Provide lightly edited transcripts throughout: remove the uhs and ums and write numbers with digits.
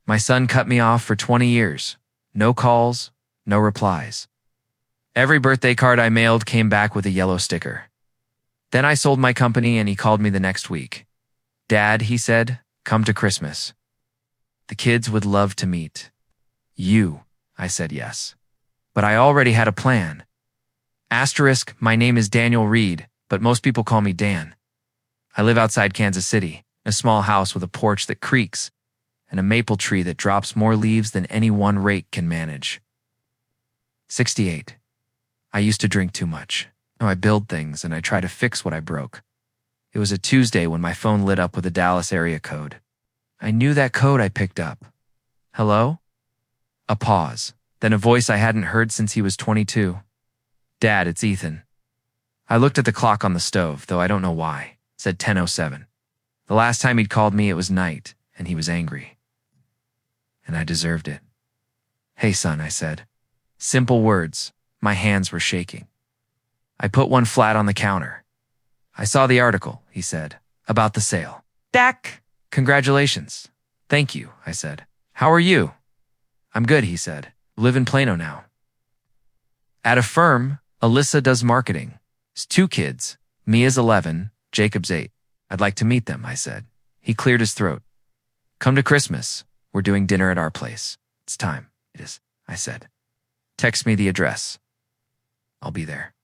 My son cut me off for 20 years. No calls, no replies. Every birthday card I mailed came back with a yellow sticker. Then I sold my company and he called me the next week. Dad, he said, come to Christmas. The kids would love to meet. You, I said yes. But I already had a plan. Asterisk, my name is Daniel Reed, but most people call me Dan. I live outside Kansas City, in a small house with a porch that creaks and a maple tree that drops more leaves than any one rake can manage. 68. I used to drink too much. Now I build things and I try to fix what I broke. It was a Tuesday when my phone lit up with a Dallas area code. I knew that code I picked up. Hello? A pause, then a voice I hadn't heard since he was 22. Dad, it's Ethan. I looked at the clock on the stove, though I don't know why. It said 10:07. The last time he'd called me, it was night, and he was angry. And I deserved it. Hey, son, I said. Simple words. My hands were shaking. I put one flat on the counter. I saw the article, he said, about the sale. Dak! Congratulations. Thank you, I said. How are you? I'm good, he said. Live in Plano now. At a firm, Alyssa does marketing. Has 2 kids. Mia's 11, Jacob's 8. I'd like to meet them, I said. He cleared his throat. Come to Christmas. We're doing dinner at our place. It's time. It is, I said. Text me the address. I'll be there.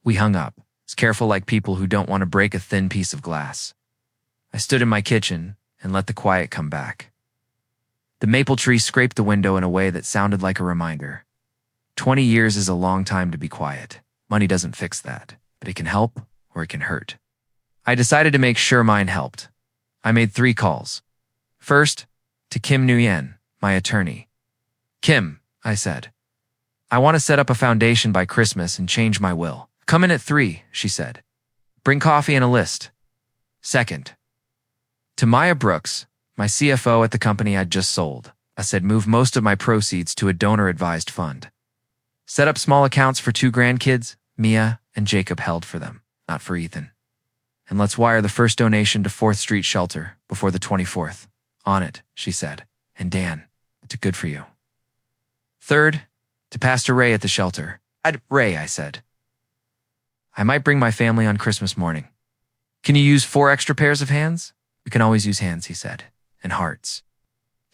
We hung up, as careful like people who don't want to break a thin piece of glass. I stood in my kitchen and let the quiet come back. The maple tree scraped the window in a way that sounded like a reminder. 20 years is a long time to be quiet. Money doesn't fix that, but it can help or it can hurt. I decided to make sure mine helped. I made 3 calls. First, to Kim Nguyen, my attorney. Kim, I said. I want to set up a foundation by Christmas and change my will. Come in at 3, she said. Bring coffee and a list. Second, to Maya Brooks, my CFO at the company I'd just sold. I said move most of my proceeds to a donor-advised fund. Set up small accounts for 2 grandkids, Mia and Jacob held for them, not for Ethan. And let's wire the first donation to 4th Street Shelter before the 24th. On it, she said. And Dan, it's good for you. Third, to Pastor Ray at the shelter. Ray, I said. I might bring my family on Christmas morning. Can you use 4 extra pairs of hands? We can always use hands, he said, and hearts.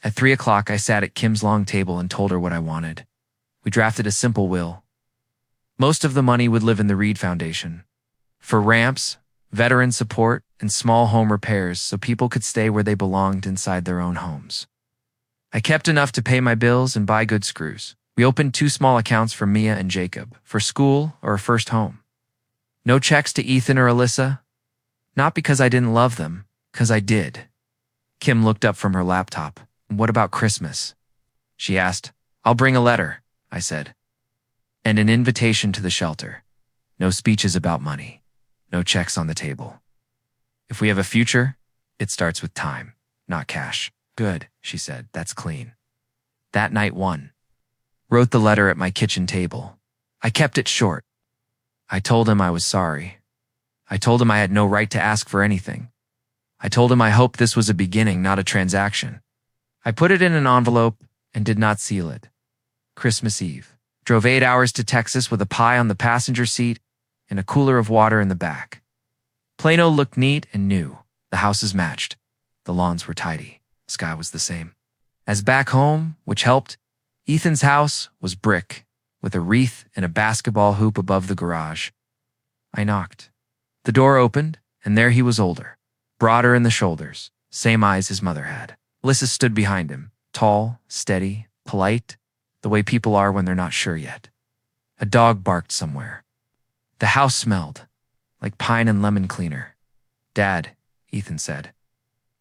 At 3 o'clock, I sat at Kim's long table and told her what I wanted. We drafted a simple will. Most of the money would live in the Reed Foundation. For ramps, veteran support, and small home repairs so people could stay where they belonged inside their own homes. I kept enough to pay my bills and buy good screws. We opened 2 small accounts for Mia and Jacob, for school or a first home. No checks to Ethan or Alyssa. Not because I didn't love them, because I did. Kim looked up from her laptop. What about Christmas? She asked. I'll bring a letter, I said. And an invitation to the shelter. No speeches about money. No checks on the table. If we have a future, it starts with time, not cash. Good, she said. That's clean. That night one. Wrote the letter at my kitchen table. I kept it short. I told him I was sorry. I told him I had no right to ask for anything. I told him I hoped this was a beginning, not a transaction. I put it in an envelope and did not seal it. Christmas Eve. Drove 8 hours to Texas with a pie on the passenger seat and a cooler of water in the back. Plano looked neat and new. The houses matched. The lawns were tidy. The sky was the same. As back home, which helped, Ethan's house was brick, with a wreath and a basketball hoop above the garage. I knocked. The door opened, and there he was older, broader in the shoulders, same eyes his mother had. Alyssa stood behind him, tall, steady, polite, the way people are when they're not sure yet. A dog barked somewhere. The house smelled, like pine and lemon cleaner. Dad, Ethan said.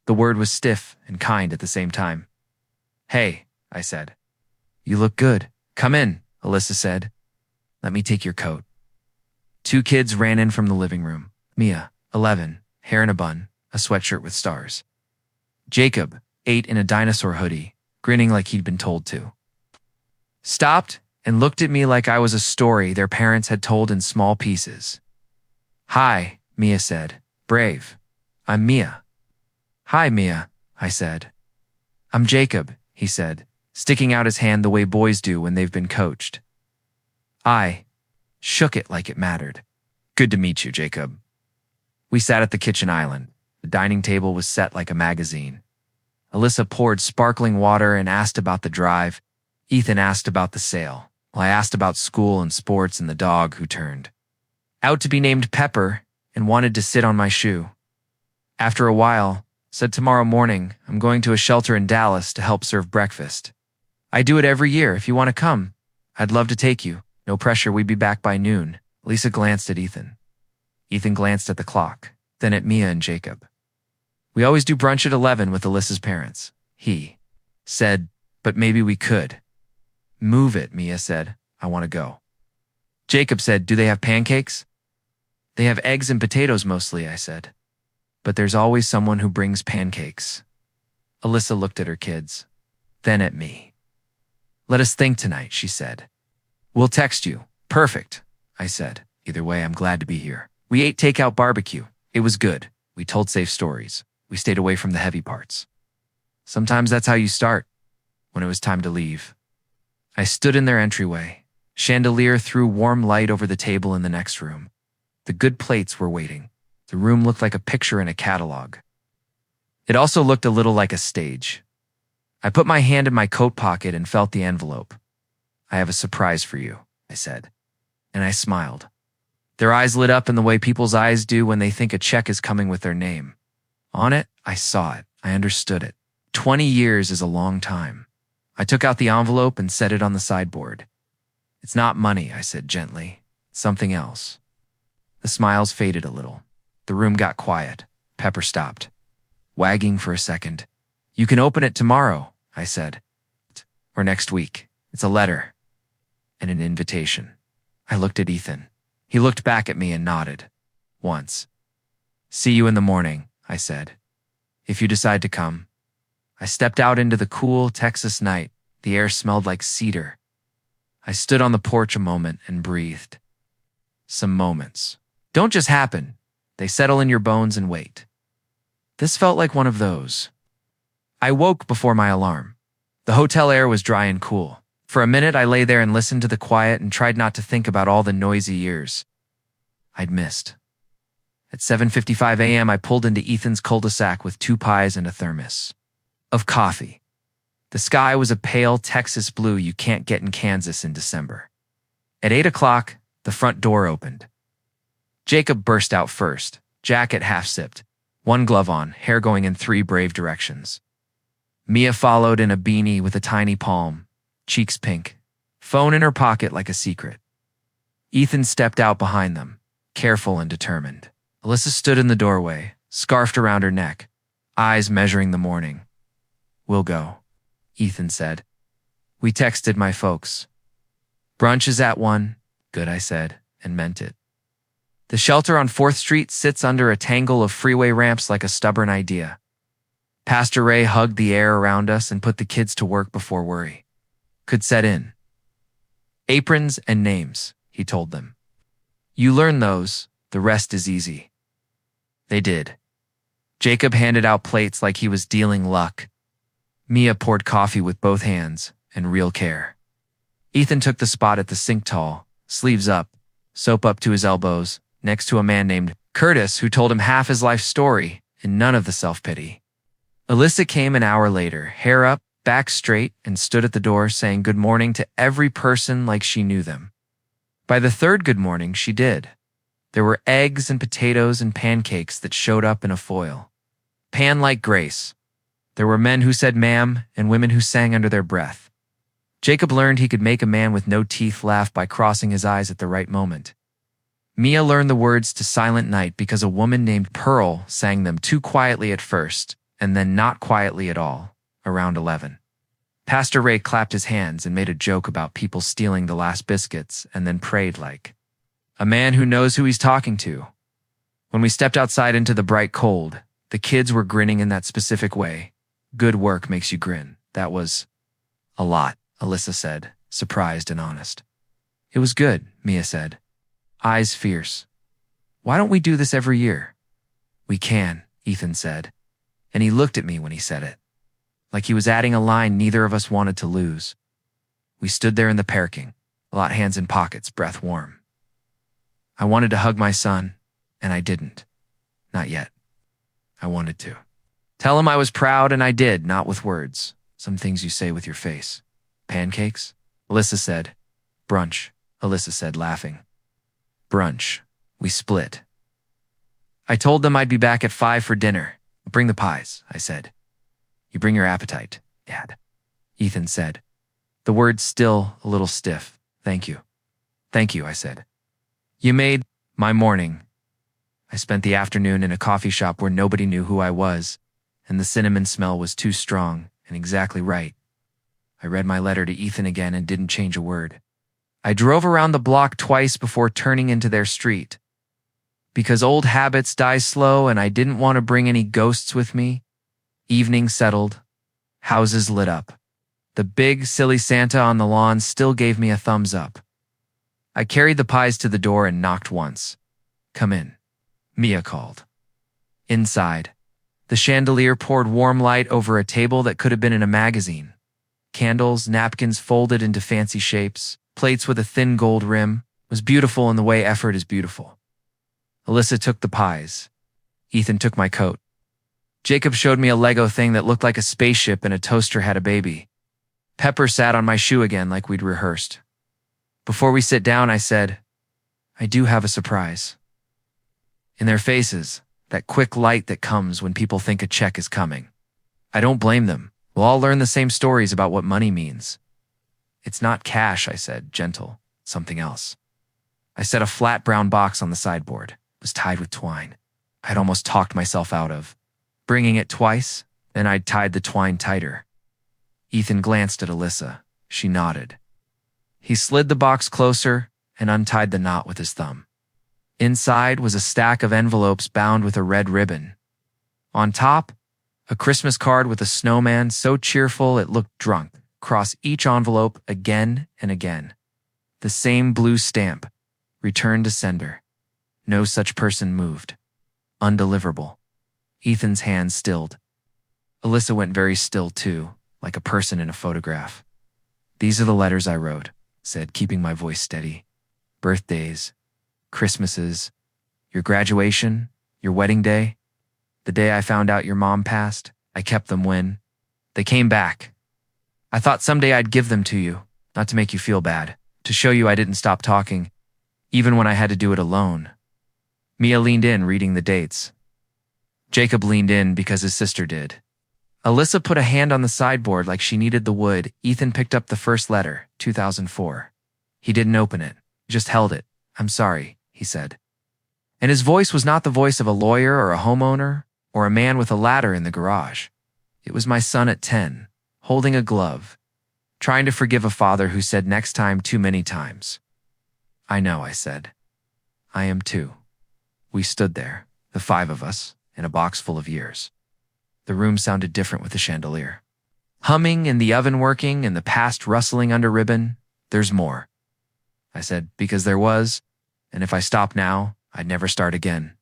The word was stiff and kind at the same time. Hey, I said. You look good. Come in, Alyssa said. Let me take your coat. 2 kids ran in from the living room. Mia, 11, hair in a bun, a sweatshirt with stars. Jacob, 8 in a dinosaur hoodie, grinning like he'd been told to. Stopped and looked at me like I was a story their parents had told in small pieces. Hi, Mia said. Brave. I'm Mia. Hi, Mia, I said. I'm Jacob, he said, sticking out his hand the way boys do when they've been coached. I shook it like it mattered. Good to meet you, Jacob. We sat at the kitchen island. The dining table was set like a magazine. Alyssa poured sparkling water and asked about the drive. Ethan asked about the sale, while I asked about school and sports and the dog who turned out to be named Pepper and wanted to sit on my shoe. After a while, said tomorrow morning I'm going to a shelter in Dallas to help serve breakfast. I do it every year. If you want to come, I'd love to take you. No pressure, we'd be back by noon. Lisa glanced at Ethan. Ethan glanced at the clock, then at Mia and Jacob. We always do brunch at 11 with Alyssa's parents. He said, but maybe we could. Move it, Mia said. I want to go. Jacob said, do they have pancakes? They have eggs and potatoes mostly, I said. But there's always someone who brings pancakes. Alyssa looked at her kids, then at me. Let us think tonight, she said. We'll text you. Perfect, I said. Either way, I'm glad to be here. We ate takeout barbecue. It was good. We told safe stories. We stayed away from the heavy parts. Sometimes that's how you start. When it was time to leave, I stood in their entryway. Chandelier threw warm light over the table in the next room. The good plates were waiting. The room looked like a picture in a catalog. It also looked a little like a stage. I put my hand in my coat pocket and felt the envelope. I have a surprise for you, I said, and I smiled. Their eyes lit up in the way people's eyes do when they think a check is coming with their name. On it, I saw it. I understood it. 20 years is a long time. I took out the envelope and set it on the sideboard. It's not money, I said gently. It's something else. The smiles faded a little. The room got quiet. Pepper stopped, wagging for a second. You can open it tomorrow, I said. Or next week. It's a letter and an invitation. I looked at Ethan. He looked back at me and nodded. Once. See you in the morning, I said. If you decide to come. I stepped out into the cool Texas night. The air smelled like cedar. I stood on the porch a moment and breathed. Some moments don't just happen. They settle in your bones and wait. This felt like one of those. I woke before my alarm. The hotel air was dry and cool. For a minute, I lay there and listened to the quiet and tried not to think about all the noisy years I'd missed. At 7:55 a.m., I pulled into Ethan's cul-de-sac with 2 pies and a thermos of coffee. The sky was a pale Texas blue you can't get in Kansas in December. At 8 o'clock, the front door opened. Jacob burst out first, jacket half-sipped, one glove on, hair going in 3 brave directions. Mia followed in a beanie with a tiny palm, cheeks pink, phone in her pocket like a secret. Ethan stepped out behind them, careful and determined. Alyssa stood in the doorway, scarfed around her neck, eyes measuring the morning. We'll go, Ethan said. We texted my folks. Brunch is at 1. Good, I said, and meant it. The shelter on 4th Street sits under a tangle of freeway ramps like a stubborn idea. Pastor Ray hugged the air around us and put the kids to work before worry could set in. Aprons and names, he told them. You learn those, the rest is easy. They did. Jacob handed out plates like he was dealing luck. Mia poured coffee with both hands and real care. Ethan took the spot at the sink tall, sleeves up, soap up to his elbows, next to a man named Curtis who told him half his life story and none of the self-pity. Alyssa came an hour later, hair up, back straight, and stood at the door saying good morning to every person like she knew them. By the 3rd good morning, she did. There were eggs and potatoes and pancakes that showed up in a foil. Pan like Grace. There were men who said ma'am and women who sang under their breath. Jacob learned he could make a man with no teeth laugh by crossing his eyes at the right moment. Mia learned the words to Silent Night because a woman named Pearl sang them too quietly at first, and then not quietly at all, around 11. Pastor Ray clapped his hands and made a joke about people stealing the last biscuits and then prayed like a man who knows who he's talking to. When we stepped outside into the bright cold, the kids were grinning in that specific way. Good work makes you grin. That was a lot, Alyssa said, surprised and honest. It was good, Mia said, eyes fierce. Why don't we do this every year? We can, Ethan said, and he looked at me when he said it. like he was adding a line neither of us wanted to lose. We stood there in the parking, a lot hands in pockets, breath warm. I wanted to hug my son, and I didn't. Not yet. I wanted to. Tell him I was proud, and I did, not with words. Some things you say with your face. Pancakes? Alyssa said. Brunch, Alyssa said, laughing. Brunch. We split. I told them I'd be back at 5 for dinner. Bring the pies, I said. You bring your appetite, Dad, Ethan said. The words still a little stiff. Thank you. Thank you, I said. You made my morning. I spent the afternoon in a coffee shop where nobody knew who I was, and the cinnamon smell was too strong and exactly right. I read my letter to Ethan again and didn't change a word. I drove around the block twice before turning into their street. Because old habits die slow and I didn't want to bring any ghosts with me, evening settled, houses lit up. The big, silly Santa on the lawn still gave me a thumbs up. I carried the pies to the door and knocked once. Come in, Mia called. Inside, the chandelier poured warm light over a table that could have been in a magazine. Candles, napkins folded into fancy shapes, plates with a thin gold rim, was beautiful in the way effort is beautiful. Alyssa took the pies. Ethan took my coat. Jacob showed me a Lego thing that looked like a spaceship and a toaster had a baby. Pepper sat on my shoe again like we'd rehearsed. Before we sit down, I said, I do have a surprise. In their faces, that quick light that comes when people think a check is coming. I don't blame them. We'll all learn the same stories about what money means. It's not cash, I said, gentle, something else. I set a flat brown box on the sideboard. It was tied with twine. I'd almost talked myself out of bringing it twice, then I'd tied the twine tighter. Ethan glanced at Alyssa. She nodded. He slid the box closer and untied the knot with his thumb. Inside was a stack of envelopes bound with a red ribbon. On top, a Christmas card with a snowman so cheerful it looked drunk, across each envelope again and again. The same blue stamp, return to sender. No such person moved. Undeliverable. Ethan's hands stilled. Alyssa went very still too, like a person in a photograph. These are the letters I wrote, said, keeping my voice steady. Birthdays, Christmases, your graduation, your wedding day, the day I found out your mom passed. I kept them when they came back. I thought someday I'd give them to you, not to make you feel bad, to show you I didn't stop talking, even when I had to do it alone. Mia leaned in, reading the dates. Jacob leaned in because his sister did. Alyssa put a hand on the sideboard like she needed the wood. Ethan picked up the first letter, 2004. He didn't open it, just held it. I'm sorry, he said. And his voice was not the voice of a lawyer or a homeowner or a man with a ladder in the garage. It was my son at 10, holding a glove, trying to forgive a father who said next time too many times. I know, I said. I am too. We stood there, the 5 of us, in a box full of years. The room sounded different with the chandelier. Humming and the oven working and the past rustling under ribbon. There's more. I said, because there was, and if I stop now, I'd never start again.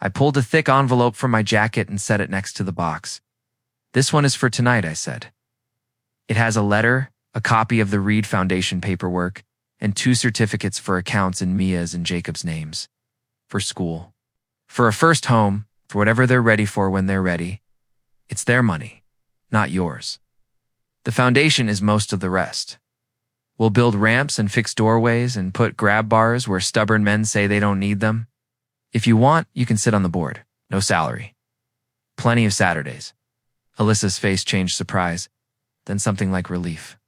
I pulled a thick envelope from my jacket and set it next to the box. This one is for tonight, I said. It has a letter, a copy of the Reed Foundation paperwork, and 2 certificates for accounts in Mia's and Jacob's names. For school. For a first home, for whatever they're ready for when they're ready. It's their money, not yours. The foundation is most of the rest. We'll build ramps and fix doorways and put grab bars where stubborn men say they don't need them. If you want, you can sit on the board. No salary. Plenty of Saturdays. Alyssa's face changed surprise, then something like relief.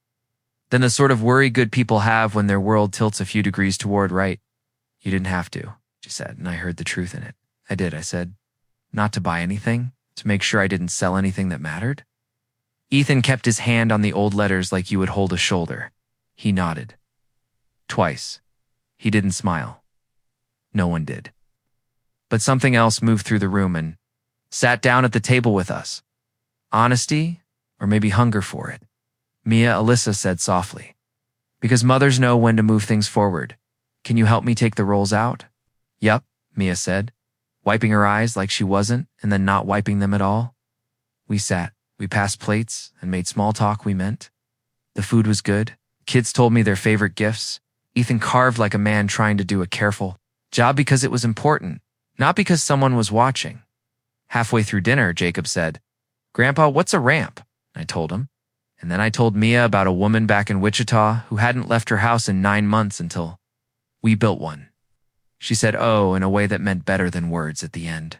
Then the sort of worry good people have when their world tilts a few degrees toward right. You didn't have to, she said, and I heard the truth in it. I did, I said. Not to buy anything, to make sure I didn't sell anything that mattered. Ethan kept his hand on the old letters like you would hold a shoulder. He nodded. Twice. He didn't smile. No one did. But something else moved through the room and sat down at the table with us. Honesty, or maybe hunger for it. Mia, Alyssa said softly. Because mothers know when to move things forward. Can you help me take the rolls out? Yup, Mia said, wiping her eyes like she wasn't and then not wiping them at all. We sat, We passed plates and made small talk we meant. The food was good. Kids told me their favorite gifts. Ethan carved like a man trying to do a careful job because it was important, not because someone was watching. Halfway through dinner, Jacob said, "Grandpa, what's a ramp?" I told him. And then I told Mia about a woman back in Wichita who hadn't left her house in 9 months until we built one. She said, "Oh," in a way that meant better than words at the end.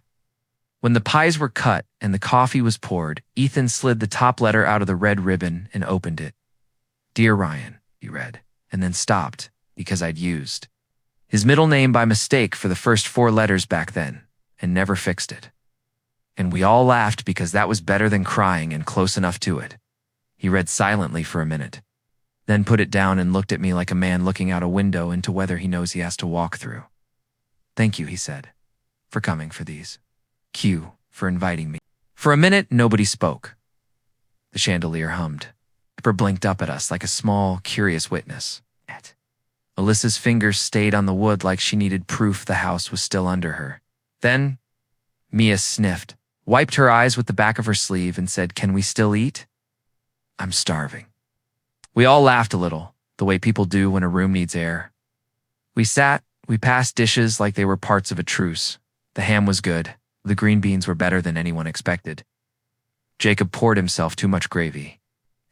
When the pies were cut and the coffee was poured, Ethan slid the top letter out of the red ribbon and opened it. "Dear Ryan," he read, and then stopped because I'd used his middle name by mistake for the first 4 letters back then and never fixed it. And we all laughed because that was better than crying and close enough to it. He read silently for a minute, then put it down and looked at me like a man looking out a window into weather he knows he has to walk through. "Thank you," he said, "for coming for these. Q, for inviting me." For a minute, nobody spoke. The chandelier hummed. Pepper blinked up at us like a small, curious witness. Alyssa's fingers stayed on the wood like she needed proof the house was still under her. Then Mia sniffed, wiped her eyes with the back of her sleeve, and said, "Can we still eat?" "I'm starving." We all laughed a little, the way people do when a room needs air. We passed dishes like they were parts of a truce. The ham was good. The green beans were better than anyone expected. Jacob poured himself too much gravy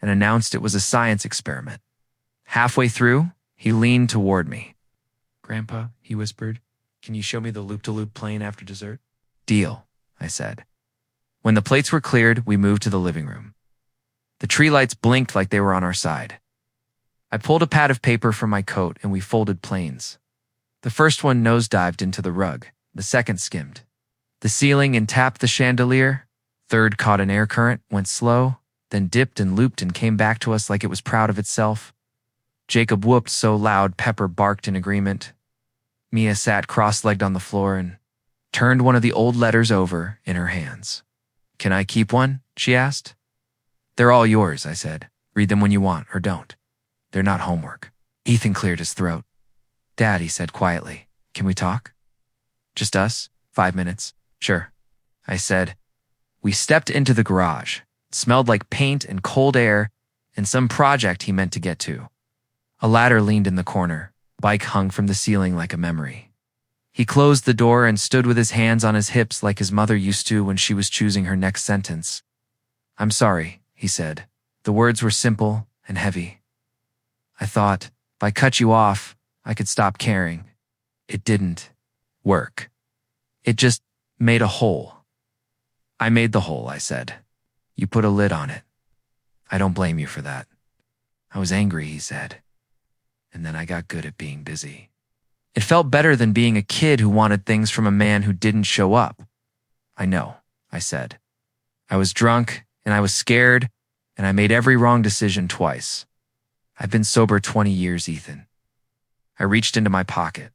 and announced it was a science experiment. Halfway through, he leaned toward me. "Grandpa," he whispered, "can you show me the loop-de-loop plane after dessert?" "Deal," I said. When the plates were cleared, we moved to the living room. The tree lights blinked like they were on our side. I pulled a pad of paper from my coat and we folded planes. The first one nosedived into the rug. The second skimmed the ceiling and tapped the chandelier. Third caught an air current, went slow, then dipped and looped and came back to us like it was proud of itself. Jacob whooped so loud Pepper barked in agreement. Mia sat cross-legged on the floor and turned one of the old letters over in her hands. "Can I keep one?" she asked. "They're all yours," I said. "Read them when you want, or don't. They're not homework." Ethan cleared his throat. "Dad," he said quietly, "can we talk?" "Just us? 5 minutes?" "Sure," I said. We stepped into the garage. It smelled like paint and cold air and some project he meant to get to. A ladder leaned in the corner. Bike hung from the ceiling like a memory. He closed the door and stood with his hands on his hips like his mother used to when she was choosing her next sentence. "I'm sorry," he said. The words were simple and heavy. "I thought, if I cut you off, I could stop caring. It didn't work. It just made a hole." "I made the hole," I said. "You put a lid on it. I don't blame you for that." "I was angry," he said. "And then I got good at being busy." It felt better than being a kid who wanted things from a man who didn't show up. "I know," I said. "I was drunk, and I was scared, and I made every wrong decision twice. I've been sober 20 years, Ethan." I reached into my pocket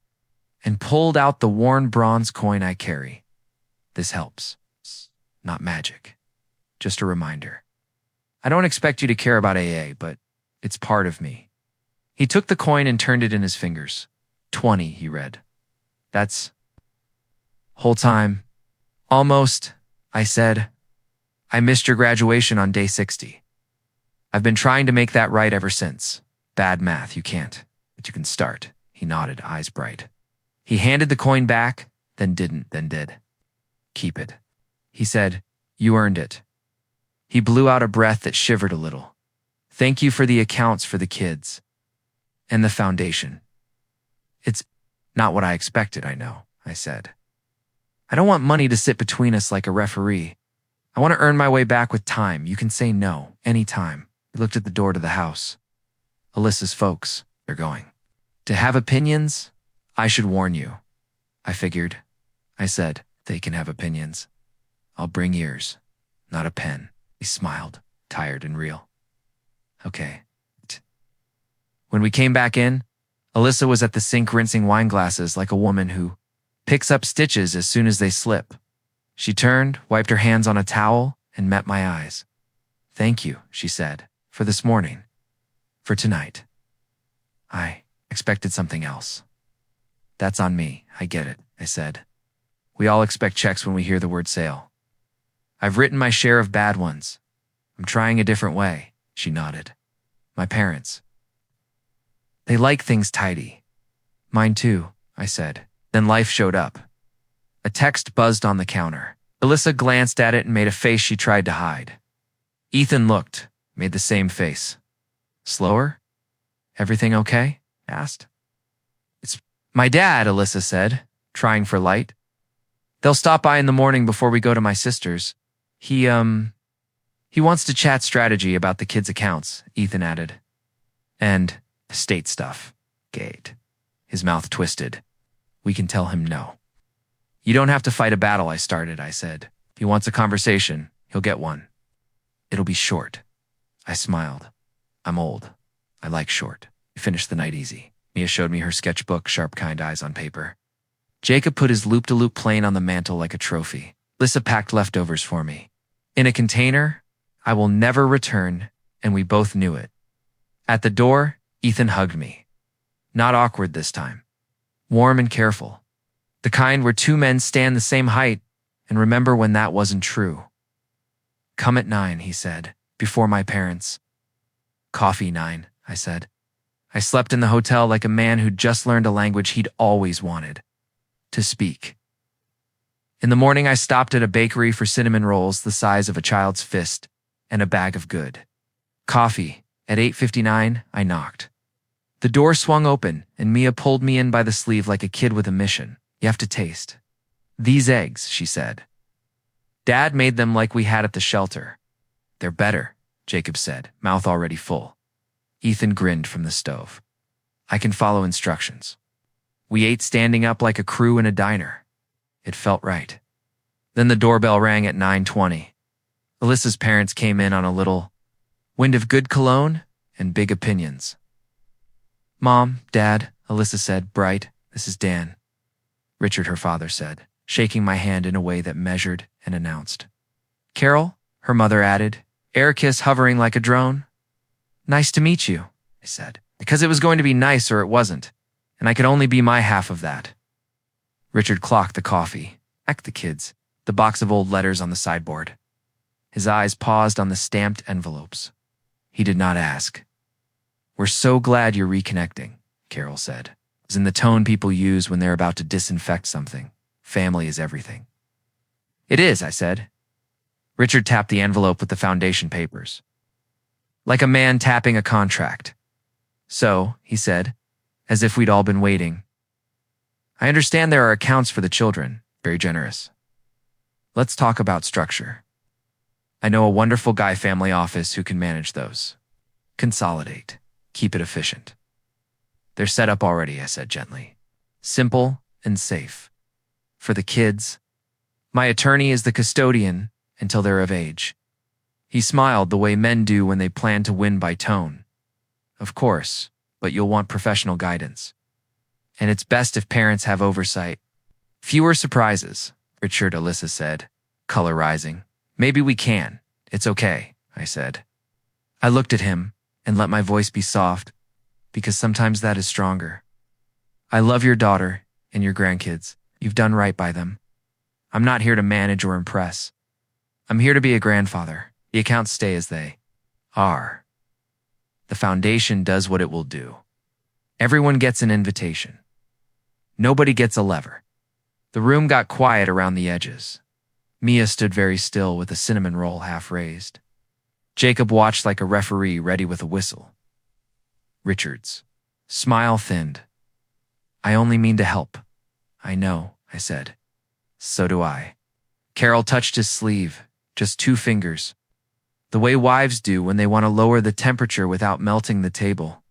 and pulled out the worn bronze coin I carry. "This helps. Not magic. Just a reminder. I don't expect you to care about AA, but it's part of me." He took the coin and turned it in his fingers. 20, he read. "That's whole time." "Almost," I said. "I missed your graduation on day 60. I've been trying to make that right ever since. Bad math, you can't, but you can start." He nodded, eyes bright. He handed the coin back, then didn't, then did. "Keep it," he said. "You earned it." He blew out a breath that shivered a little. "Thank you for the accounts for the kids. And the foundation." "It's not what I expected, I know," I said. "I don't want money to sit between us like a referee. I want to earn my way back with time. You can say no, anytime." He looked at the door to the house. "Alyssa's folks, they're going to have opinions. I should warn you." "I figured," I said. "They can have opinions. I'll bring yours, not a pen." He smiled, tired and real. "Okay." When we came back in, Alyssa was at the sink rinsing wine glasses like a woman who picks up stitches as soon as they slip. She turned, wiped her hands on a towel, and met my eyes. "Thank you," she said, "for this morning. For tonight. I expected something else." "That's on me, I get it," I said. "We all expect checks when we hear the word sale. I've written my share of bad ones. I'm trying a different way, she nodded. My parents. They like things tidy. Mine too, I said. Then life showed up. A text buzzed on the counter. Alyssa glanced at it and made a face she tried to hide. Ethan looked, made the same face. Slower? Everything okay? Asked. It's my dad, Alyssa said, trying for light. They'll stop by in the morning before we go to my sister's. He wants to chat strategy about the kids' accounts, Ethan added. And estate stuff. Gate. His mouth twisted. We can tell him no. You don't have to fight a battle, I started, I said. If he wants a conversation, he'll get one. It'll be short. I smiled. I'm old. I like short. We finished the night easy. Mia showed me her sketchbook, sharp, kind eyes on paper. Jacob put his loop-de-loop plane on the mantel like a trophy. Alyssa packed leftovers for me. In a container I will never return, and we both knew it. At the door, Ethan hugged me. Not awkward this time. Warm and careful. The kind where two men stand the same height and remember when that wasn't true. Come at 9, he said, before my parents. Coffee 9, I said. I slept in the hotel like a man who'd just learned a language he'd always wanted. To speak. In the morning, I stopped at a bakery for cinnamon rolls the size of a child's fist and a bag of good. Coffee. At 8:59, I knocked. The door swung open, and Mia pulled me in by the sleeve like a kid with a mission. You have to taste. These eggs, she said. Dad made them like we had at the shelter. They're better, Jacob said, mouth already full. Ethan grinned from the stove. I can follow instructions. We ate standing up like a crew in a diner. It felt right. Then the doorbell rang at 9:20. Alyssa's parents came in on a little wind of good cologne and big opinions. Mom, Dad, Alyssa said, bright, this is Dan. Richard, her father, said, shaking my hand in a way that measured and announced. Carol, her mother added, air kiss hovering like a drone. Nice to meet you, I said, because it was going to be nice or it wasn't, and I could only be my half of that. Richard clocked the coffee, act the kids, the box of old letters on the sideboard. His eyes paused on the stamped envelopes. He did not ask. We're so glad you're reconnecting, Carol said. It was in the tone people use when they're about to disinfect something. Family is everything. It is, I said. Richard tapped the envelope with the foundation papers. Like a man tapping a contract. So, he said, as if we'd all been waiting. I understand there are accounts for the children, very generous. Let's talk about structure. I know a wonderful guy family office who can manage those. Consolidate. Keep it efficient. They're set up already, I said gently. Simple and safe. For the kids, my attorney is the custodian until they're of age. He smiled the way men do when they plan to win by tone. Of course, but you'll want professional guidance. And it's best if parents have oversight. Fewer surprises, Richard, Alyssa said, color rising. Maybe we can. It's okay, I said. I looked at him and let my voice be soft, because sometimes that is stronger. I love your daughter and your grandkids. You've done right by them. I'm not here to manage or impress. I'm here to be a grandfather. The accounts stay as they are. The foundation does what it will do. Everyone gets an invitation. Nobody gets a lever. The room got quiet around the edges. Mia stood very still with a cinnamon roll half raised. Jacob watched like a referee ready with a whistle. Richard's smile thinned. I only mean to help. I know, I said. So do I. Carol touched his sleeve, just 2 fingers. The way wives do when they want to lower the temperature without melting the table.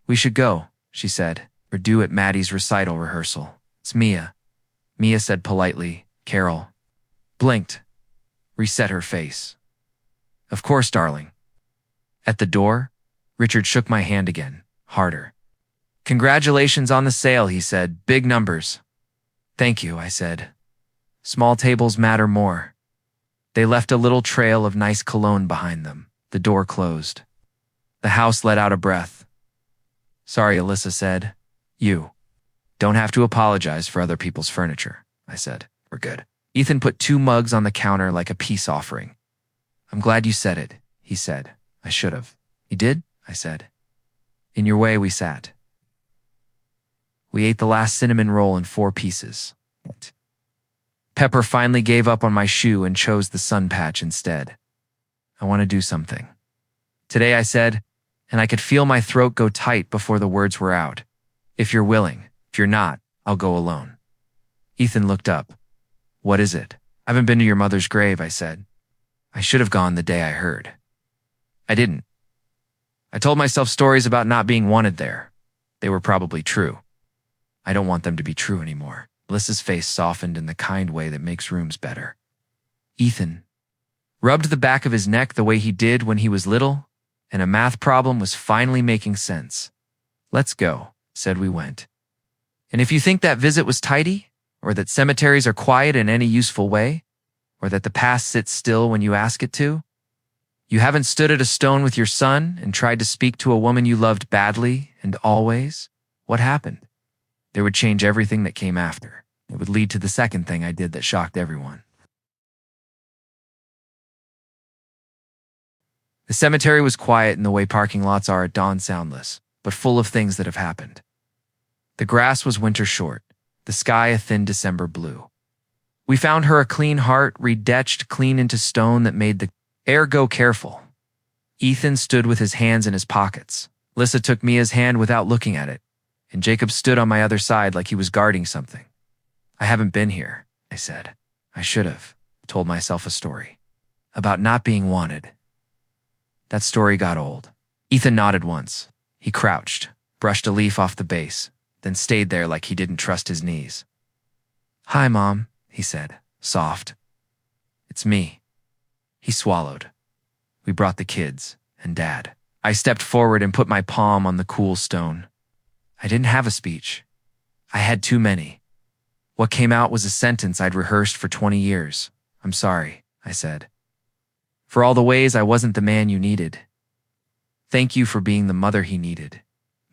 We should go, she said. We're due at Maddie's recital rehearsal. It's Mia. Mia said politely. Carol blinked, reset her face. Of course, darling. At the door, Richard shook my hand again, harder. Congratulations on the sale, he said. Big numbers. Thank you, I said. Small tables matter more. They left a little trail of nice cologne behind them. The door closed. The house let out a breath. Sorry, Alyssa said. You don't have to apologize for other people's furniture, I said. We're good. Ethan put 2 mugs on the counter like a peace offering. I'm glad you said it, he said. I should have. You did? I said. In your way, we sat. We ate the last cinnamon roll in 4 pieces. Pepper finally gave up on my shoe and chose the sun patch instead. I want to do something. Today, I said, and I could feel my throat go tight before the words were out. If you're willing. If you're not, I'll go alone. Ethan looked up. What is it? I haven't been to your mother's grave, I said. I should have gone the day I heard. I didn't. I told myself stories about not being wanted there. They were probably true. I don't want them to be true anymore. Bliss's face softened in the kind way that makes rooms better. Ethan rubbed the back of his neck the way he did when he was little, and a math problem was finally making sense. Let's go, said we went. And if you think that visit was tidy, or that cemeteries are quiet in any useful way, or that the past sits still when you ask it to, you haven't stood at a stone with your son and tried to speak to a woman you loved badly and always, what happened? It would change everything that came after. It would lead to the second thing I did that shocked everyone. The cemetery was quiet in the way parking lots are at dawn, soundless, but full of things that have happened. The grass was winter short, the sky a thin December blue. We found her a clean heart, redetched clean into stone that made the air go careful. Ethan stood with his hands in his pockets. Lissa took Mia's hand without looking at it, and Jacob stood on my other side like he was guarding something. I haven't been here, I said. I should have. Told myself a story about not being wanted. That story got old. Ethan nodded once. He crouched, brushed a leaf off the base, then stayed there like he didn't trust his knees. Hi, Mom, he said, soft. It's me. He swallowed. We brought the kids and Dad. I stepped forward and put my palm on the cool stone. I didn't have a speech. I had too many. What came out was a sentence I'd rehearsed for 20 years. I'm sorry, I said. For all the ways I wasn't the man you needed. Thank you for being the mother he needed.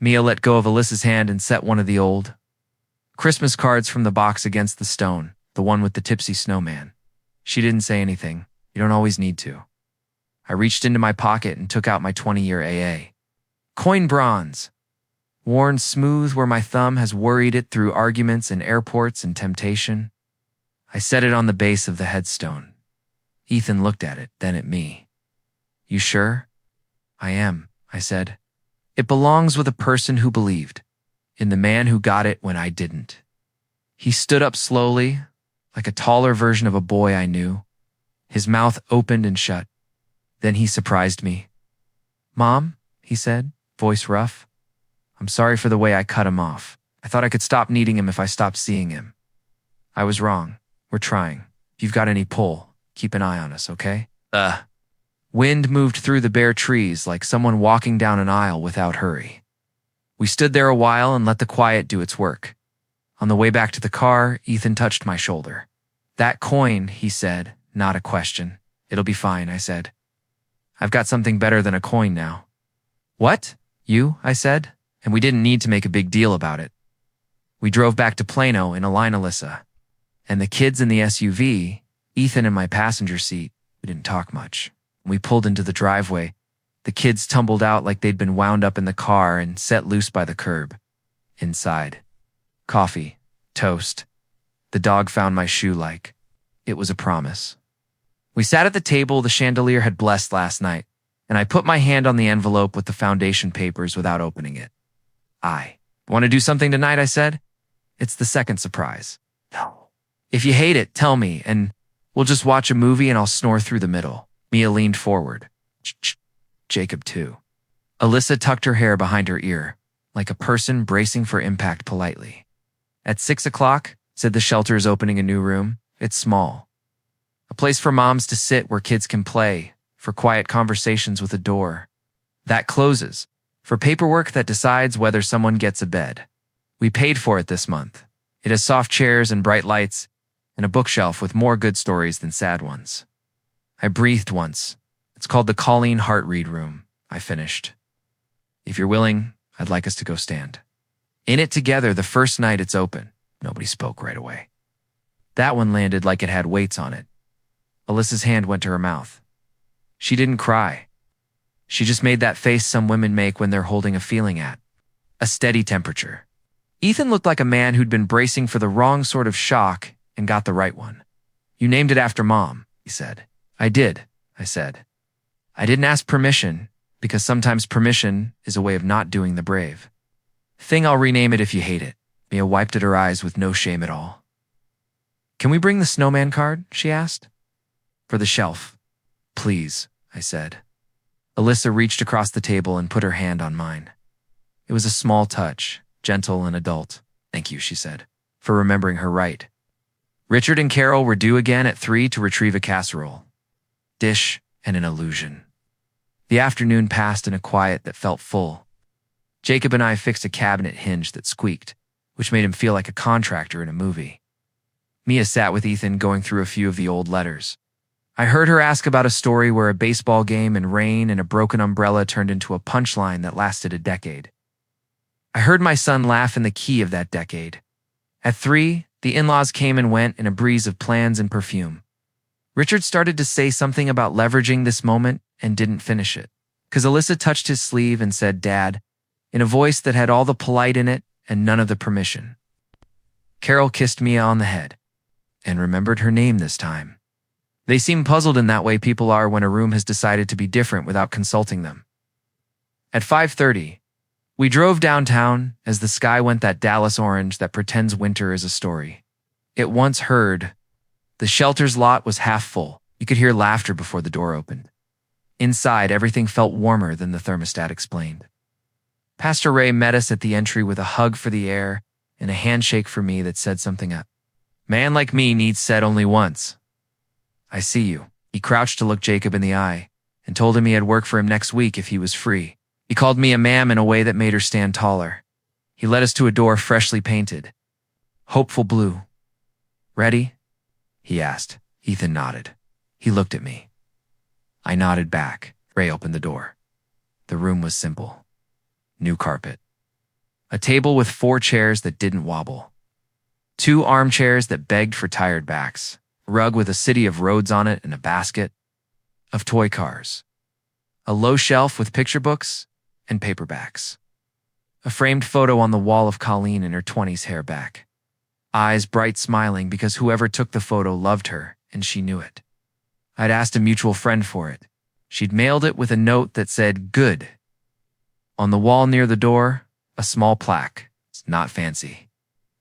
Mia let go of Alyssa's hand and set one of the old Christmas cards from the box against the stone, the one with the tipsy snowman. She didn't say anything. You don't always need to. I reached into my pocket and took out my 20-year AA. Coin bronze. Worn smooth where my thumb has worried it through arguments in airports and temptation. I set it on the base of the headstone. Ethan looked at it, then at me. You sure? I am, I said. It belongs with a person who believed, in the man who got it when I didn't. He stood up slowly, like a taller version of a boy I knew. His mouth opened and shut. Then he surprised me. Mom, he said, voice rough. I'm sorry for the way I cut him off. I thought I could stop needing him if I stopped seeing him. I was wrong. We're trying. If you've got any pull, keep an eye on us, okay? Wind moved through the bare trees like someone walking down an aisle without hurry. We stood there a while and let the quiet do its work. On the way back to the car, Ethan touched my shoulder. That coin, he said, not a question. It'll be fine, I said. I've got something better than a coin now. What? You? I said, and we didn't need to make a big deal about it. We drove back to Plano in a line Alyssa. And the kids in the SUV, Ethan in my passenger seat, we didn't talk much. We pulled into the driveway. The kids tumbled out like they'd been wound up in the car and set loose by the curb. Inside. Coffee. Toast. The dog found my shoe like it was a promise. We sat at the table the chandelier had blessed last night, and I put my hand on the envelope with the foundation papers without opening it. I want to do something tonight, I said. It's the second surprise. No. If you hate it, tell me, and we'll just watch a movie and I'll snore through the middle. Mia leaned forward. Jacob, too. Alyssa tucked her hair behind her ear, like a person bracing for impact politely. At 6 o'clock, said the shelter is opening a new room. It's small. A place for moms to sit where kids can play, for quiet conversations with a door. That closes, for paperwork that decides whether someone gets a bed. We paid for it this month. It has soft chairs and bright lights, and a bookshelf with more good stories than sad ones. I breathed once. It's called the Colleen Hart Read Room, I finished. If you're willing, I'd like us to go stand. In it together the first night it's open. Nobody spoke right away. That one landed like it had weights on it. Alyssa's hand went to her mouth. She didn't cry. She just made that face some women make when they're holding a feeling at a steady temperature. Ethan looked like a man who'd been bracing for the wrong sort of shock and got the right one. You named it after Mom, he said. I did, I said. I didn't ask permission, because sometimes permission is a way of not doing the brave thing. I'll rename it if you hate it. Mia wiped at her eyes with no shame at all. Can we bring the snowman card? She asked. For the shelf. Please, I said. Alyssa reached across the table and put her hand on mine. It was a small touch, gentle and adult. Thank you, she said, for remembering her right. Richard and Carol were due again at 3 to retrieve a casserole, dish, and an illusion. The afternoon passed in a quiet that felt full. Jacob and I fixed a cabinet hinge that squeaked, which made him feel like a contractor in a movie. Mia sat with Ethan going through a few of the old letters. I heard her ask about a story where a baseball game and rain and a broken umbrella turned into a punchline that lasted a decade. I heard my son laugh in the key of that decade. At 3, the in-laws came and went in a breeze of plans and perfume. Richard started to say something about leveraging this moment and didn't finish it, because Alyssa touched his sleeve and said, Dad, in a voice that had all the polite in it and none of the permission. Carol kissed Mia on the head and remembered her name this time. They seem puzzled in that way people are when a room has decided to be different without consulting them. At 5:30, we drove downtown as the sky went that Dallas orange that pretends winter is a story. It once heard. The shelter's lot was half full. You could hear laughter before the door opened. Inside, everything felt warmer than the thermostat explained. Pastor Ray met us at the entry with a hug for the air and a handshake for me that said something up. Man like me needs said only once. I see you. He crouched to look Jacob in the eye and told him he had work for him next week if he was free. He called me a ma'am in a way that made her stand taller. He led us to a door freshly painted. Hopeful blue. Ready? He asked. Ethan nodded. He looked at me. I nodded back. Ray opened the door. The room was simple. New carpet. A table with 4 chairs that didn't wobble. 2 armchairs that begged for tired backs. A rug with a city of roads on it and a basket of toy cars. A low shelf with picture books and paperbacks. A framed photo on the wall of Colleen in her 20s hair back. Eyes bright smiling because whoever took the photo loved her and she knew it. I'd asked a mutual friend for it. She'd mailed it with a note that said, good. On the wall near the door, a small plaque. It's not fancy.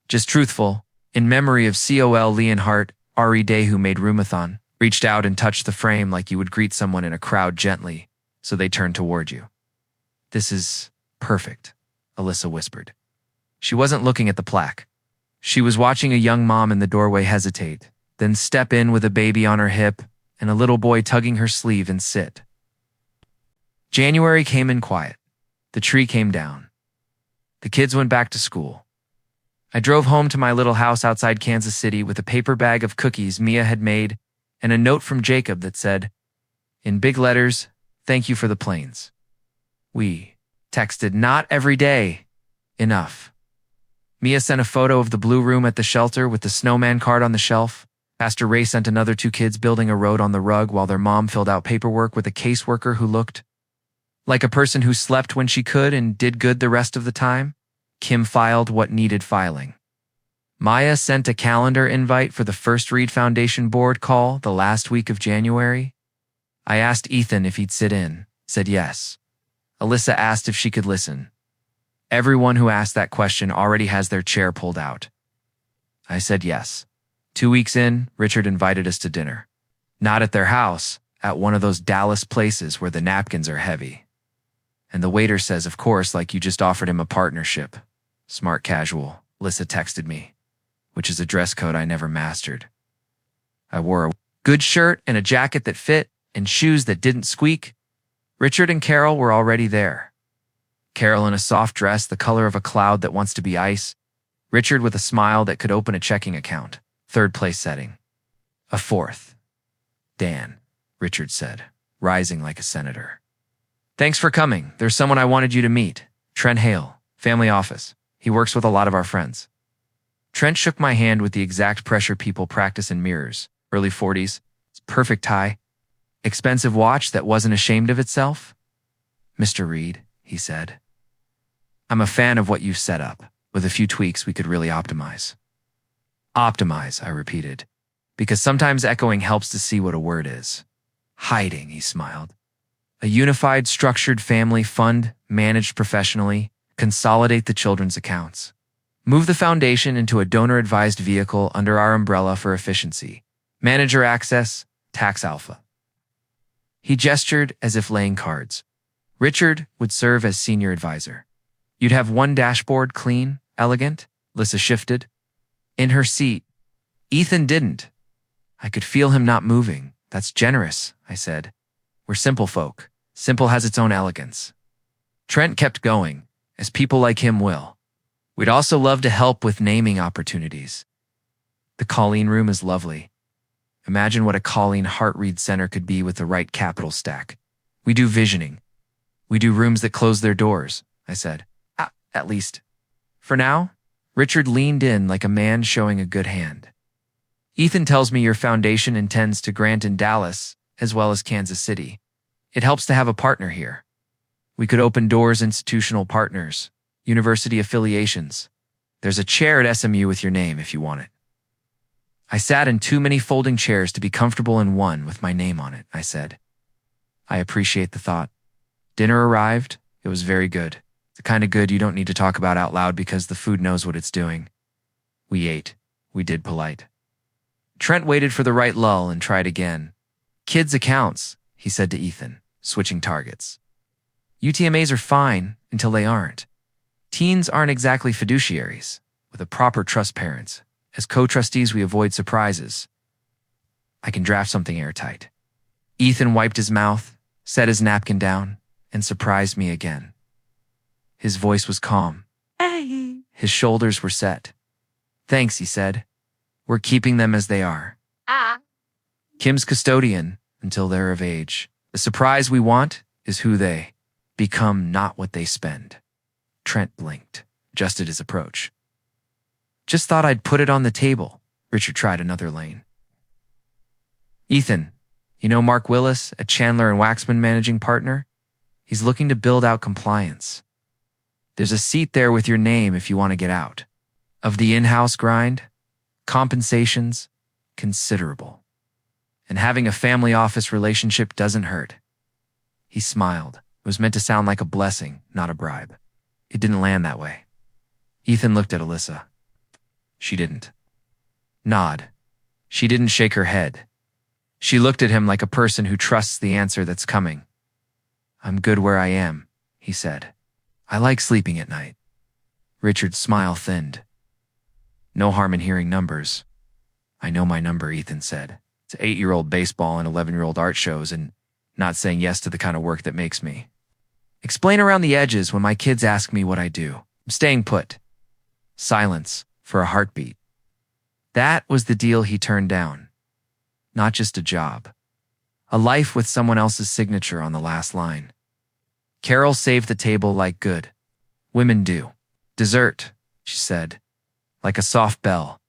Just truthful, in memory of Col Leonhardt, R.E. Day who made Roomathon, reached out and touched the frame like you would greet someone in a crowd gently, so they turned toward you. This is perfect, Alyssa whispered. She wasn't looking at the plaque. She was watching a young mom in the doorway hesitate, then step in with a baby on her hip and a little boy tugging her sleeve and sit. January came in quiet. The tree came down. The kids went back to school. I drove home to my little house outside Kansas City with a paper bag of cookies Mia had made and a note from Jacob that said, in big letters, thank you for the planes. We texted, not every day. Enough. Mia sent a photo of the blue room at the shelter with the snowman card on the shelf. Pastor Ray sent another 2 kids building a road on the rug while their mom filled out paperwork with a caseworker who looked like a person who slept when she could and did good the rest of the time. Kim filed what needed filing. Maya sent a calendar invite for the First Read Foundation board call the last week of January. I asked Ethan if he'd sit in, said yes. Alyssa asked if she could listen. Everyone who asked that question already has their chair pulled out. I said yes. 2 weeks in, Richard invited us to dinner. Not at their house, at one of those Dallas places where the napkins are heavy. And the waiter says, of course, like you just offered him a partnership. Smart casual, Alyssa texted me, which is a dress code I never mastered. I wore a good shirt and a jacket that fit and shoes that didn't squeak. Richard and Carol were already there. Carol in a soft dress the color of a cloud that wants to be ice. Richard with a smile that could open a checking account. 3rd place setting. A 4th. Dan, Richard said, rising like a senator. Thanks for coming. There's someone I wanted you to meet. Trent Hale, family office. He works with a lot of our friends. Trent shook my hand with the exact pressure people practice in mirrors. Early 40s, perfect tie, expensive watch that wasn't ashamed of itself. Mr. Reed, he said. I'm a fan of what you've set up. With a few tweaks, we could really optimize. Optimize, I repeated, because sometimes echoing helps to see what a word is. Hiding, he smiled. A unified, structured family fund, managed professionally, consolidate the children's accounts. Move the foundation into a donor-advised vehicle under our umbrella for efficiency. Manager access, tax alpha. He gestured as if laying cards. Richard would serve as senior advisor. You'd have one dashboard, clean, elegant. Lissa shifted. In her seat. Ethan didn't. I could feel him not moving. That's generous, I said. We're simple folk. Simple has its own elegance. Trent kept going, as people like him will. We'd also love to help with naming opportunities. The Colleen room is lovely. Imagine what a Colleen Heart-Read Center could be with the right capital stack. We do visioning. We do rooms that close their doors, I said. At least. For now, Richard leaned in like a man showing a good hand. Ethan tells me your foundation intends to grant in Dallas as well as Kansas City. It helps to have a partner here. We could open doors, institutional partners, university affiliations. There's a chair at SMU with your name if you want it. I sat in too many folding chairs to be comfortable in one with my name on it, I said. I appreciate the thought. Dinner arrived. It was very good. The kind of good you don't need to talk about out loud because the food knows what it's doing. We ate. We did polite. Trent waited for the right lull and tried again. Kids' accounts, he said to Ethan, switching targets. UTMAs are fine until they aren't. Teens aren't exactly fiduciaries. With a proper trust parents. As co-trustees, we avoid surprises. I can draft something airtight. Ethan wiped his mouth, set his napkin down, and surprised me again. His voice was calm. Hey. His shoulders were set. Thanks, he said. We're keeping them as they are. Kim's custodian until they're of age. The surprise we want is who they become, not what they spend. Trent blinked, adjusted his approach. Just thought I'd put it on the table. Richard tried another lane. Ethan, you know Mark Willis, a Chandler and Waxman managing partner? He's looking to build out compliance. There's a seat there with your name if you want to get out. Of the in-house grind, compensations, considerable. And having a family office relationship doesn't hurt. He smiled. It was meant to sound like a blessing, not a bribe. It didn't land that way. Ethan looked at Alyssa. She didn't. Nod. She didn't shake her head. She looked at him like a person who trusts the answer that's coming. I'm good where I am, he said. I like sleeping at night. Richard's smile thinned. No harm in hearing numbers. I know my number, Ethan said. It's 8-year-old baseball and 11-year-old art shows and not saying yes to the kind of work that makes me. Explain around the edges when my kids ask me what I do. I'm staying put. Silence for a heartbeat. That was the deal he turned down. Not just a job. A life with someone else's signature on the last line. Carol saved the table like good. Women do. Dessert, she said, like a soft bell.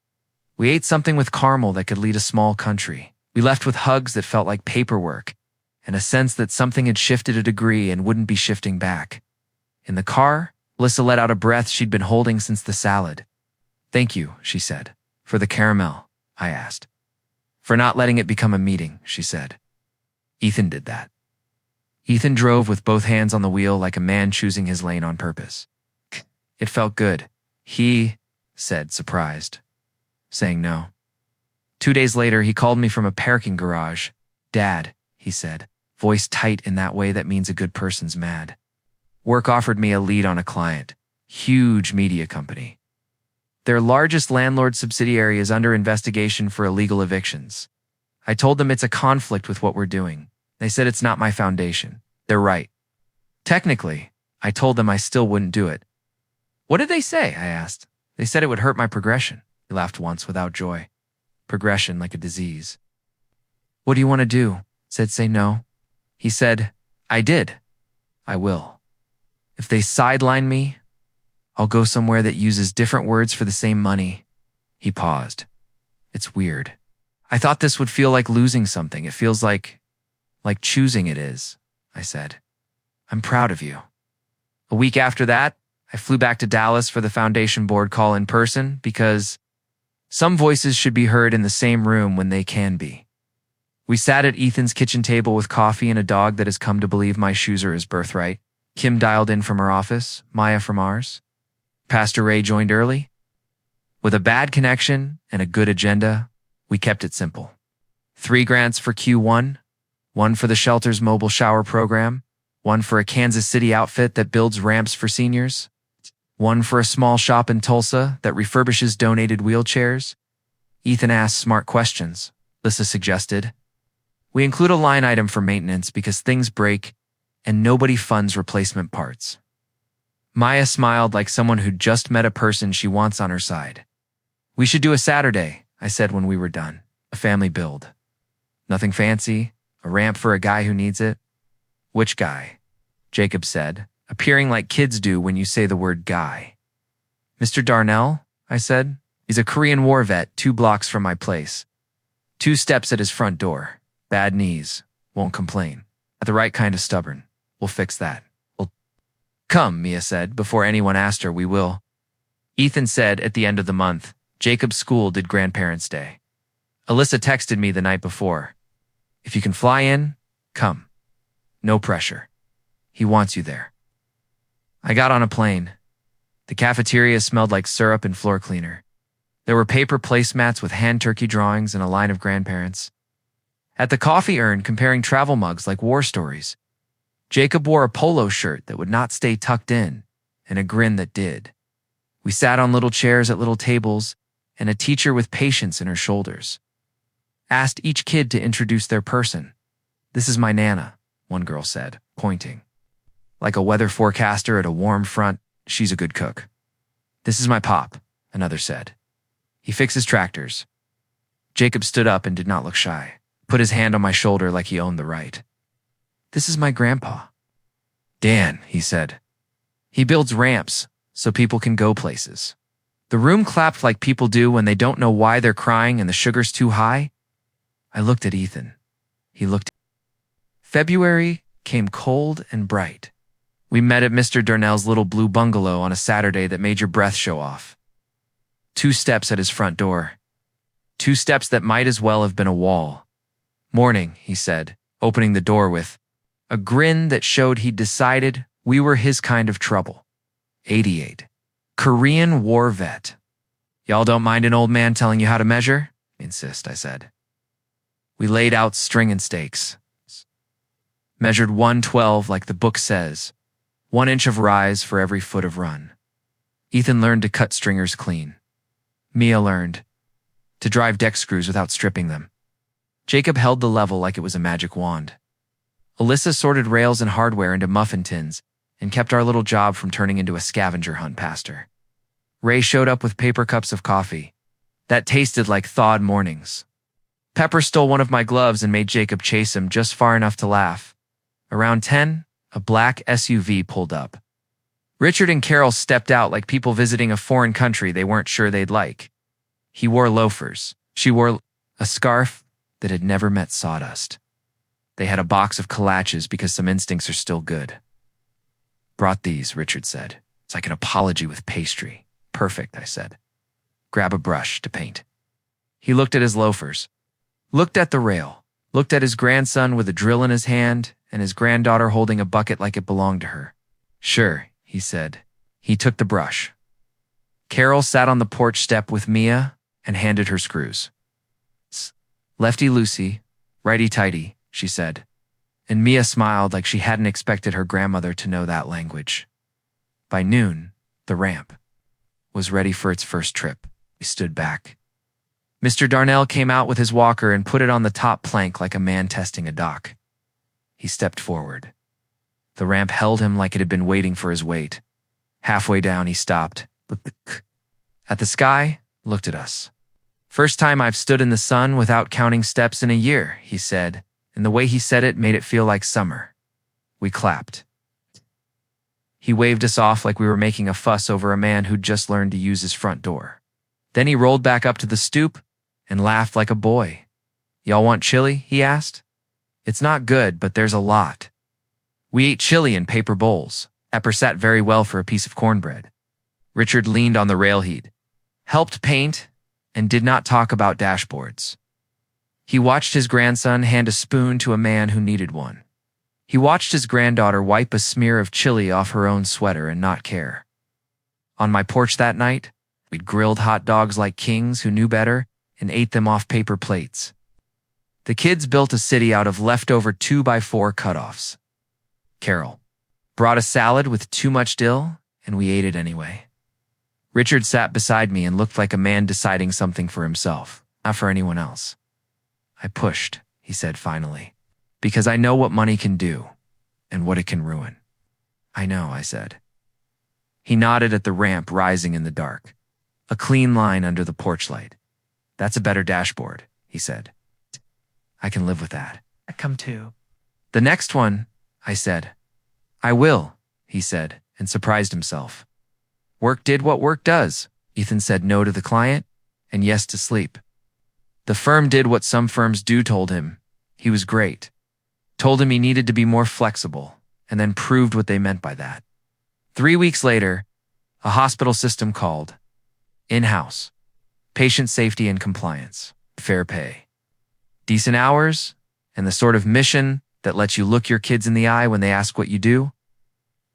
We ate something with caramel that could lead a small country. We left with hugs that felt like paperwork and a sense that something had shifted a degree and wouldn't be shifting back. In the car, Alyssa let out a breath she'd been holding since the salad. Thank you, she said. For the caramel, I asked. For not letting it become a meeting, she said. Ethan did that. Ethan drove with both hands on the wheel like a man choosing his lane on purpose. It felt good. He said, surprised, saying no. 2 days later, he called me from a parking garage. Dad, he said, voice tight in that way that means a good person's mad. Work offered me a lead on a client. Huge media company. Their largest landlord subsidiary is under investigation for illegal evictions. I told them it's a conflict with what we're doing. They said it's not my foundation. They're right. Technically, I told them I still wouldn't do it. What did they say? I asked. They said it would hurt my progression. He laughed once without joy. Progression like a disease. What do you want to do? Said say no. He said, I did. I will. If they sideline me, I'll go somewhere that uses different words for the same money. He paused. It's weird. I thought this would feel like losing something. It feels like choosing it is, I said. I'm proud of you. A week after that, I flew back to Dallas for the foundation board call in person because some voices should be heard in the same room when they can be. We sat at Ethan's kitchen table with coffee and a dog that has come to believe my shoes are his birthright. Kim dialed in from her office, Maya from ours. Pastor Ray joined early. With a bad connection and a good agenda, we kept it simple. 3 grants for Q1, 1 for the shelter's mobile shower program, 1 for a Kansas City outfit that builds ramps for seniors, 1 for a small shop in Tulsa that refurbishes donated wheelchairs. Ethan asked smart questions, Lissa suggested. We include a line item for maintenance because things break and nobody funds replacement parts. Maya smiled like someone who'd just met a person she wants on her side. We should do a Saturday, I said when we were done. A family build. Nothing fancy, a ramp for a guy who needs it. Which guy? Jacob said, appearing like kids do when you say the word guy. Mr. Darnell, I said. He's a Korean War vet 2 blocks from my place. 2 steps at his front door. Bad knees. Won't complain. At the right kind of stubborn. We'll fix that. Come, Mia said, before anyone asked her, we will. Ethan said at the end of the month, Jacob's school did Grandparents' Day. Alyssa texted me the night before. If you can fly in, come. No pressure. He wants you there. I got on a plane. The cafeteria smelled like syrup and floor cleaner. There were paper placemats with hand turkey drawings and a line of grandparents. At the coffee urn, comparing travel mugs like war stories. Jacob wore a polo shirt that would not stay tucked in, and a grin that did. We sat on little chairs at little tables, and a teacher with patience in her shoulders asked each kid to introduce their person. This is my Nana, one girl said, pointing. Like a weather forecaster at a warm front, she's a good cook. This is my Pop, another said. He fixes tractors. Jacob stood up and did not look shy, put his hand on my shoulder like he owned the right. This is my Grandpa. Dan, he said. He builds ramps so people can go places. The room clapped like people do when they don't know why they're crying and the sugar's too high. I looked at Ethan. He looked. February came cold and bright. We met at Mr. Darnell's little blue bungalow on a Saturday that made your breath show off. 2 steps at his front door. 2 steps that might as well have been a wall. Morning, he said, opening the door with a grin that showed he'd decided we were his kind of trouble. 88. Korean War vet. Y'all don't mind an old man telling you how to measure? Insist, I said. We laid out string and stakes. Measured 112 like the book says. 1 inch of rise for every foot of run. Ethan learned to cut stringers clean. Mia learned to drive deck screws without stripping them. Jacob held the level like it was a magic wand. Alyssa sorted rails and hardware into muffin tins and kept our little job from turning into a scavenger hunt past her. Ray showed up with paper cups of coffee. That tasted like thawed mornings. Pepper stole one of my gloves and made Jacob chase him just far enough to laugh. Around 10, a black SUV pulled up. Richard and Carol stepped out like people visiting a foreign country they weren't sure they'd like. He wore loafers. She wore a scarf that had never met sawdust. They had a box of collages because some instincts are still good. Brought these, Richard said. It's like an apology with pastry. Perfect, I said. Grab a brush to paint. He looked at his loafers, looked at the rail, looked at his grandson with a drill in his hand and his granddaughter holding a bucket like it belonged to her. Sure, he said. He took the brush. Carol sat on the porch step with Mia and handed her screws. Lefty-loosey, righty-tighty, she said. And Mia smiled like she hadn't expected her grandmother to know that language. By noon, the ramp was ready for its first trip. We stood back. Mr. Darnell came out with his walker and put it on the top plank like a man testing a dock. He stepped forward. The ramp held him like it had been waiting for his weight. Halfway down, he stopped, looked at the sky, looked at us. First time I've stood in the sun without counting steps in a year, he said, and the way he said it made it feel like summer. We clapped. He waved us off like we were making a fuss over a man who'd just learned to use his front door. Then he rolled back up to the stoop and laughed like a boy. Y'all want chili? He asked. It's not good, but there's a lot. We ate chili in paper bowls. Epper sat very well for a piece of cornbread. Richard leaned on the rail heat, helped paint, and did not talk about dashboards. He watched his grandson hand a spoon to a man who needed one. He watched his granddaughter wipe a smear of chili off her own sweater and not care. On my porch that night, we'd grilled hot dogs like kings who knew better and ate them off paper plates. The kids built a city out of leftover 2x4 cutoffs. Carol brought a salad with too much dill, and we ate it anyway. Richard sat beside me and looked like a man deciding something for himself, not for anyone else. I pushed, he said finally, because I know what money can do and what it can ruin. I know, I said. He nodded at the ramp rising in the dark, a clean line under the porch light. That's a better dashboard, he said. I can live with that. I come too. The next one, I said. I will, he said, and surprised himself. Work did what work does. Ethan said no to the client and yes to sleep. The firm did what some firms do, told him. He was great. Told him he needed to be more flexible, and then proved what they meant by that. 3 weeks later, a hospital system called. In-house. Patient safety and compliance. Fair pay. Decent hours, and the sort of mission that lets you look your kids in the eye when they ask what you do.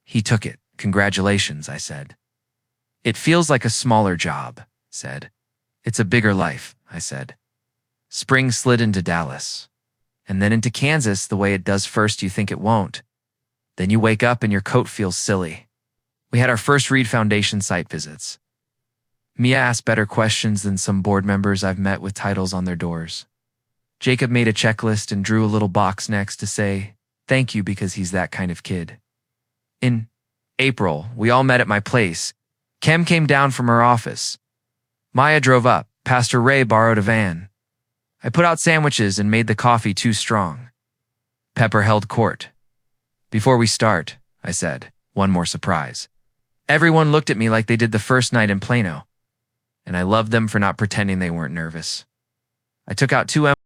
He took it. Congratulations, I said. It feels like a smaller job, said. It's a bigger life, I said. Spring slid into Dallas, and then into Kansas the way it does first. You think it won't. Then you wake up and your coat feels silly. We had our first Reed Foundation site visits. Mia asked better questions than some board members I've met with titles on their doors. Jacob made a checklist and drew a little box next to say, thank you, because he's that kind of kid. In April, we all met at my place. Kem came down from her office. Maya drove up. Pastor Ray borrowed a van. I put out sandwiches and made the coffee too strong. Pepper held court. Before we start, I said, one more surprise. Everyone looked at me like they did the first night in Plano, and I loved them for not pretending they weren't nervous. I took out 2